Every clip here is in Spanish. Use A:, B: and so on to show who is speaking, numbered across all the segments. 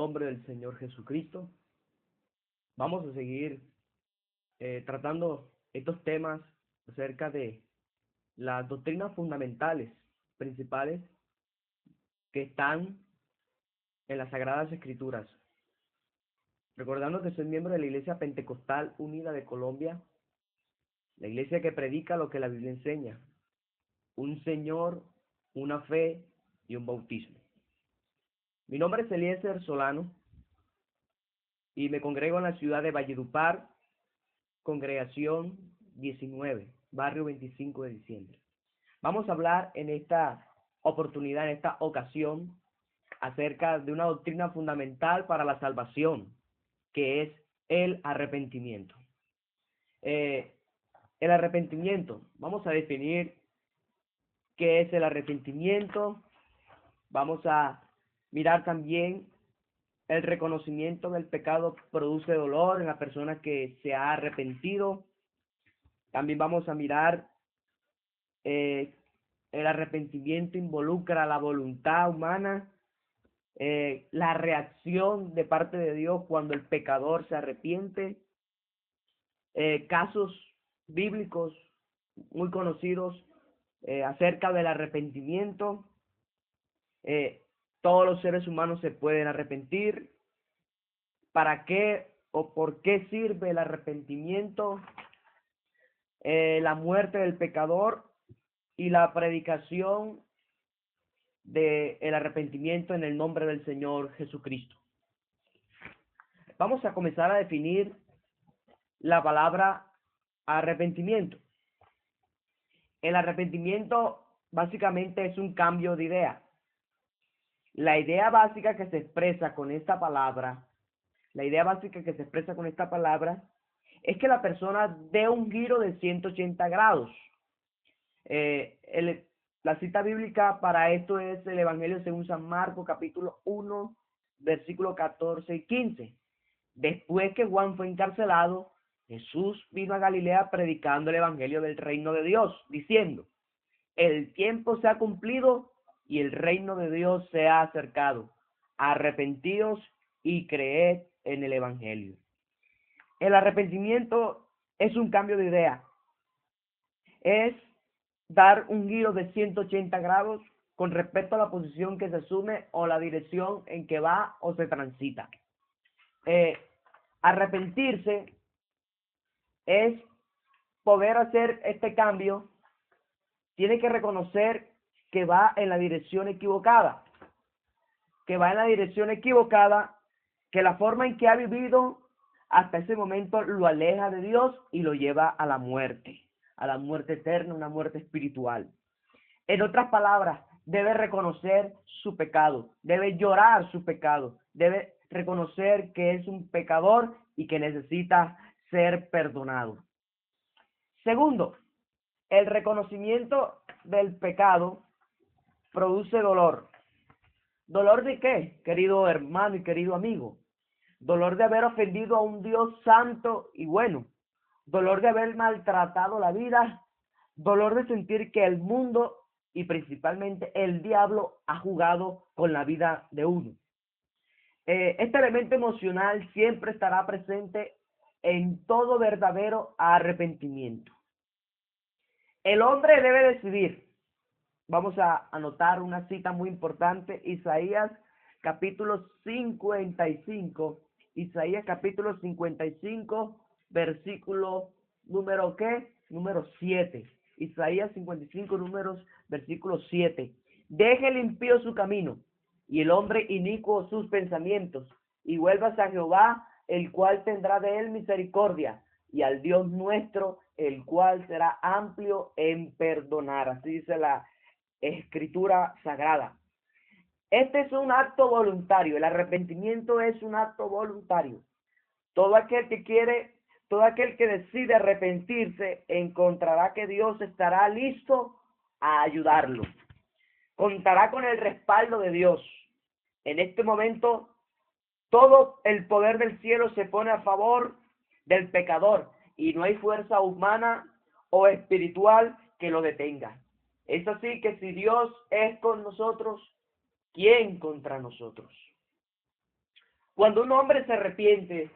A: nombre del Señor Jesucristo. Vamos a seguir tratando estos temas acerca de las doctrinas fundamentales, principales, que están en las Sagradas Escrituras. Recordando que soy miembro de la Iglesia Pentecostal Unida de Colombia, la iglesia que predica lo que la Biblia enseña: un Señor, una fe y un bautismo. Mi nombre es Eliezer Solano y me congrego en la ciudad de Valledupar, congregación 19, barrio 25 de diciembre. Vamos a hablar en esta oportunidad, en esta ocasión, acerca de una doctrina fundamental para la salvación, que es el arrepentimiento. El arrepentimiento, vamos a definir qué es el arrepentimiento. Vamos a mirar también el reconocimiento del pecado produce dolor en la persona que se ha arrepentido. También vamos a mirar el arrepentimiento involucra la voluntad humana, la reacción de parte de Dios cuando el pecador se arrepiente, casos bíblicos muy conocidos acerca del arrepentimiento. Todos los seres humanos se pueden arrepentir. ¿Para qué o por qué sirve el arrepentimiento? La muerte del pecador y la predicación del arrepentimiento en el nombre del Señor Jesucristo. Vamos a comenzar a definir la palabra arrepentimiento. El arrepentimiento básicamente es un cambio de idea. La idea básica que se expresa con esta palabra, es que la persona dé un giro de 180 grados. La cita bíblica para esto es el Evangelio según San Marcos, capítulo 1, versículos 14 y 15. Después que Juan fue encarcelado, Jesús vino a Galilea predicando el Evangelio del reino de Dios, diciendo: el tiempo se ha cumplido y el reino de Dios se ha acercado. Arrepentíos y creed en el Evangelio. El arrepentimiento es un cambio de idea. Es dar un giro de 180 grados con respecto a la posición que se asume o la dirección en que va o se transita. Arrepentirse es poder hacer este cambio. Tiene que reconocer que va en la dirección equivocada, que la forma en que ha vivido hasta ese momento lo aleja de Dios y lo lleva a la muerte eterna, una muerte espiritual. En otras palabras, debe reconocer su pecado, debe llorar su pecado, debe reconocer que es un pecador y que necesita ser perdonado. Segundo, el reconocimiento del pecado produce dolor. ¿Dolor de qué, querido hermano y querido amigo? Dolor de haber ofendido a un Dios santo y bueno. Dolor de haber maltratado la vida. Dolor de sentir que el mundo y principalmente el diablo ha jugado con la vida de uno. Este elemento emocional siempre estará presente en todo verdadero arrepentimiento. El hombre debe decidir. Vamos a anotar una cita muy importante, Isaías capítulo 55, versículo número ¿qué? Número 7. Isaías 55, versículo 7. Deje el impío su camino, y el hombre inicuo sus pensamientos, y vuélvase a Jehová, el cual tendrá de él misericordia, y al Dios nuestro, el cual será amplio en perdonar. Así dice la Escritura Sagrada. Este es un acto voluntario. El arrepentimiento es un acto voluntario. Todo aquel que decide arrepentirse encontrará que Dios estará listo a ayudarlo. Contará con el respaldo de Dios. En este momento, todo el poder del cielo se pone a favor del pecador y no hay fuerza humana o espiritual que lo detenga. Es así que si Dios es con nosotros, ¿quién contra nosotros? Cuando un hombre se arrepiente,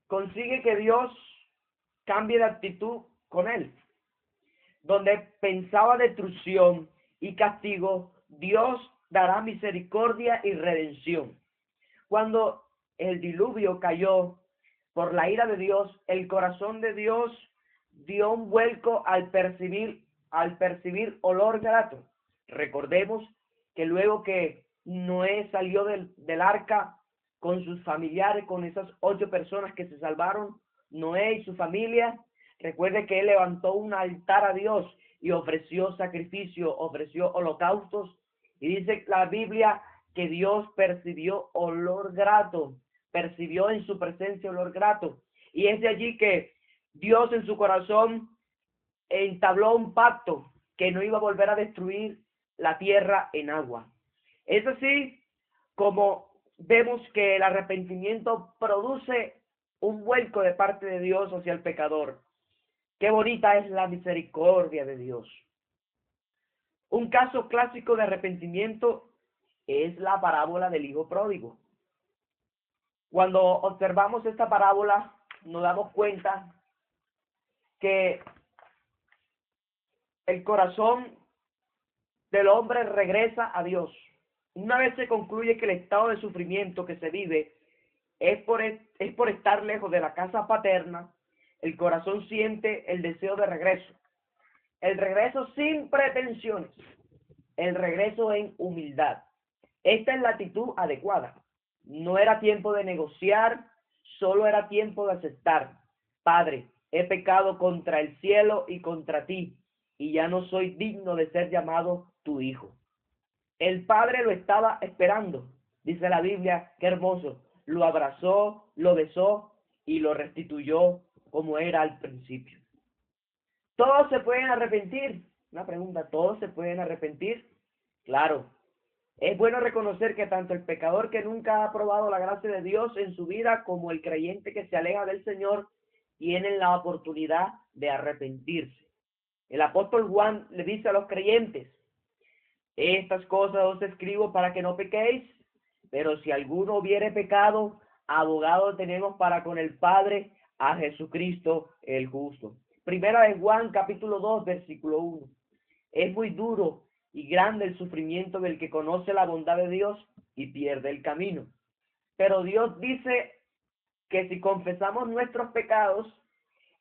A: consigue que Dios cambie de actitud con él. Donde pensaba destrucción y castigo, Dios dará misericordia y redención. Cuando el diluvio cayó por la ira de Dios, el corazón de Dios dio un vuelco al percibir olor grato. Recordemos que luego que Noé salió del arca con sus familiares, con esas 8 personas que se salvaron, Noé y su familia, recuerde que él levantó un altar a Dios y ofreció sacrificio, ofreció holocaustos, y dice la Biblia que Dios percibió olor grato, percibió en su presencia olor grato, y es de allí que Dios en su corazón entabló un pacto que no iba a volver a destruir la tierra en agua. Es así como vemos que el arrepentimiento produce un vuelco de parte de Dios hacia el pecador. Qué bonita es la misericordia de Dios. Un caso clásico de arrepentimiento es la parábola del hijo pródigo. Cuando observamos esta parábola, nos damos cuenta que el corazón del hombre regresa a Dios. Una vez se concluye que el estado de sufrimiento que se vive es por estar lejos de la casa paterna, el corazón siente el deseo de regreso. El regreso sin pretensiones, el regreso en humildad. Esta es la actitud adecuada. No era tiempo de negociar, solo era tiempo de aceptar. Padre, he pecado contra el cielo y contra ti, y ya no soy digno de ser llamado tu hijo. El padre lo estaba esperando, dice la Biblia, qué hermoso. Lo abrazó, lo besó y lo restituyó como era al principio. ¿Todos se pueden arrepentir? Una pregunta, ¿todos se pueden arrepentir? Claro. Es bueno reconocer que tanto el pecador que nunca ha probado la gracia de Dios en su vida como el creyente que se aleja del Señor tienen la oportunidad de arrepentirse. El apóstol Juan le dice a los creyentes: estas cosas os escribo para que no pequéis, pero si alguno hubiere pecado, abogado tenemos para con el Padre, a Jesucristo el justo. Primera de Juan, capítulo 2, versículo 1. Es muy duro y grande el sufrimiento del que conoce la bondad de Dios y pierde el camino. Pero Dios dice que si confesamos nuestros pecados,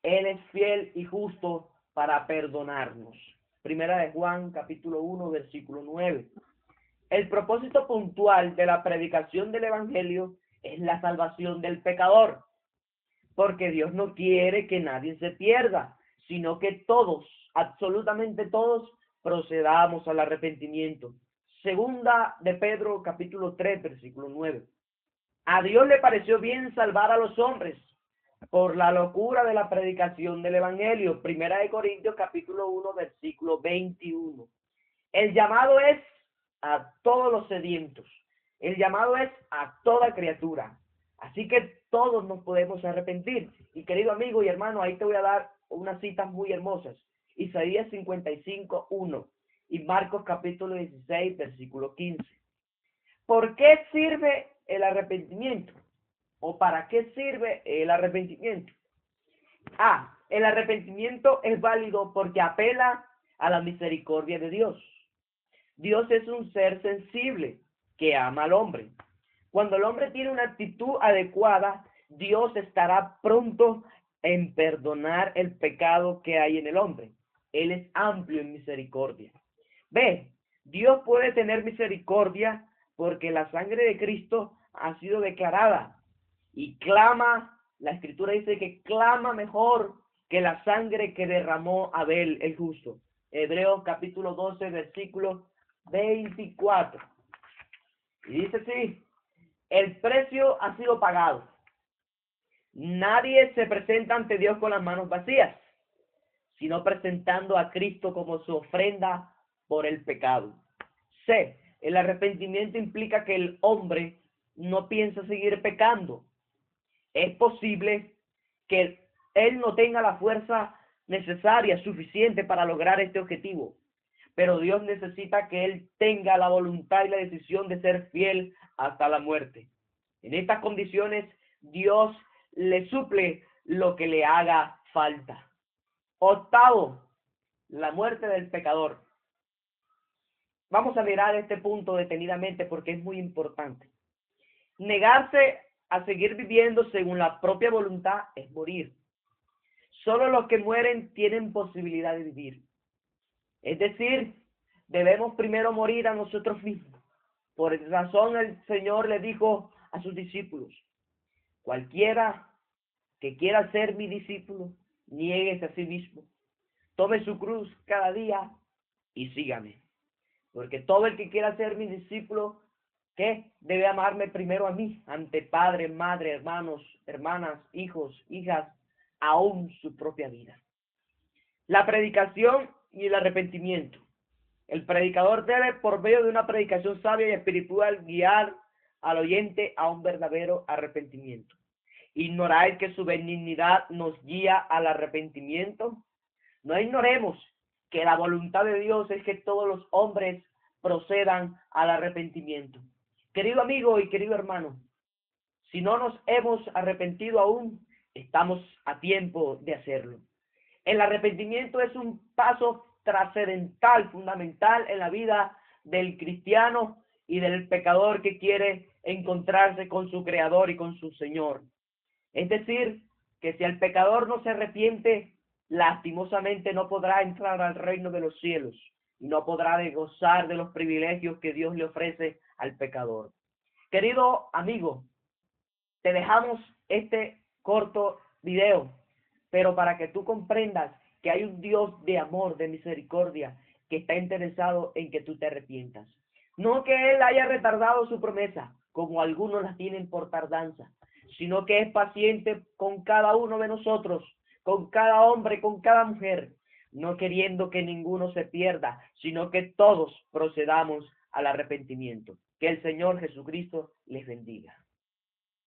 A: Él es fiel y justo para perdonarnos. Primera de Juan, capítulo 1, versículo 9. El propósito puntual de la predicación del Evangelio es la salvación del pecador, porque Dios no quiere que nadie se pierda, sino que todos, absolutamente todos, procedamos al arrepentimiento. Segunda de Pedro, capítulo 3, versículo 9. A Dios le pareció bien salvar a los hombres por la locura de la predicación del Evangelio. Primera de Corintios, capítulo 1, versículo 21. El llamado es a todos los sedientos. El llamado es a toda criatura. Así que todos nos podemos arrepentir. Y querido amigo y hermano, ahí te voy a dar unas citas muy hermosas. Isaías 55, 1 y Marcos capítulo 16, versículo 15. ¿Por qué sirve el arrepentimiento? ¿O para qué sirve el arrepentimiento? El arrepentimiento es válido porque apela a la misericordia de Dios. Dios es un ser sensible que ama al hombre. Cuando el hombre tiene una actitud adecuada, Dios estará pronto en perdonar el pecado que hay en el hombre. Él es amplio en misericordia. Ve, Dios puede tener misericordia porque la sangre de Cristo ha sido declarada y clama, la Escritura dice que clama mejor que la sangre que derramó Abel el justo. Hebreos capítulo 12, versículo 24. Y dice así: el precio ha sido pagado. Nadie se presenta ante Dios con las manos vacías, sino presentando a Cristo como su ofrenda por el pecado. C. El arrepentimiento implica que el hombre no piensa seguir pecando. Es posible que él no tenga la fuerza necesaria, suficiente para lograr este objetivo, pero Dios necesita que él tenga la voluntad y la decisión de ser fiel hasta la muerte. En estas condiciones, Dios le suple lo que le haga falta. Octavo, la muerte del pecador. Vamos a mirar este punto detenidamente porque es muy importante. Negarse a seguir viviendo según la propia voluntad es morir. Solo los que mueren tienen posibilidad de vivir. Es decir, debemos primero morir a nosotros mismos. Por esa razón el Señor le dijo a sus discípulos: cualquiera que quiera ser mi discípulo, niéguese a sí mismo, tome su cruz cada día y sígame. Porque todo el que quiera ser mi discípulo, ¿qué? Debe amarme primero a mí, ante padre, madre, hermanos, hermanas, hijos, hijas, aún su propia vida. La predicación y el arrepentimiento. El predicador debe, por medio de una predicación sabia y espiritual, guiar al oyente a un verdadero arrepentimiento. ¿Ignoráis que su benignidad nos guía al arrepentimiento? No ignoremos que la voluntad de Dios es que todos los hombres procedan al arrepentimiento. Querido amigo y querido hermano, si no nos hemos arrepentido aún, estamos a tiempo de hacerlo. El arrepentimiento es un paso trascendental, fundamental en la vida del cristiano y del pecador que quiere encontrarse con su Creador y con su Señor. Es decir, que si el pecador no se arrepiente, lastimosamente no podrá entrar al reino de los cielos y no podrá gozar de los privilegios que Dios le ofrece al pecador. Querido amigo, te dejamos este corto video, pero para que tú comprendas que hay un Dios de amor, de misericordia, que está interesado en que tú te arrepientas. No que Él haya retardado su promesa, como algunos la tienen por tardanza, sino que es paciente con cada uno de nosotros, con cada hombre, con cada mujer, no queriendo que ninguno se pierda, sino que todos procedamos al arrepentimiento. Que el Señor Jesucristo les bendiga.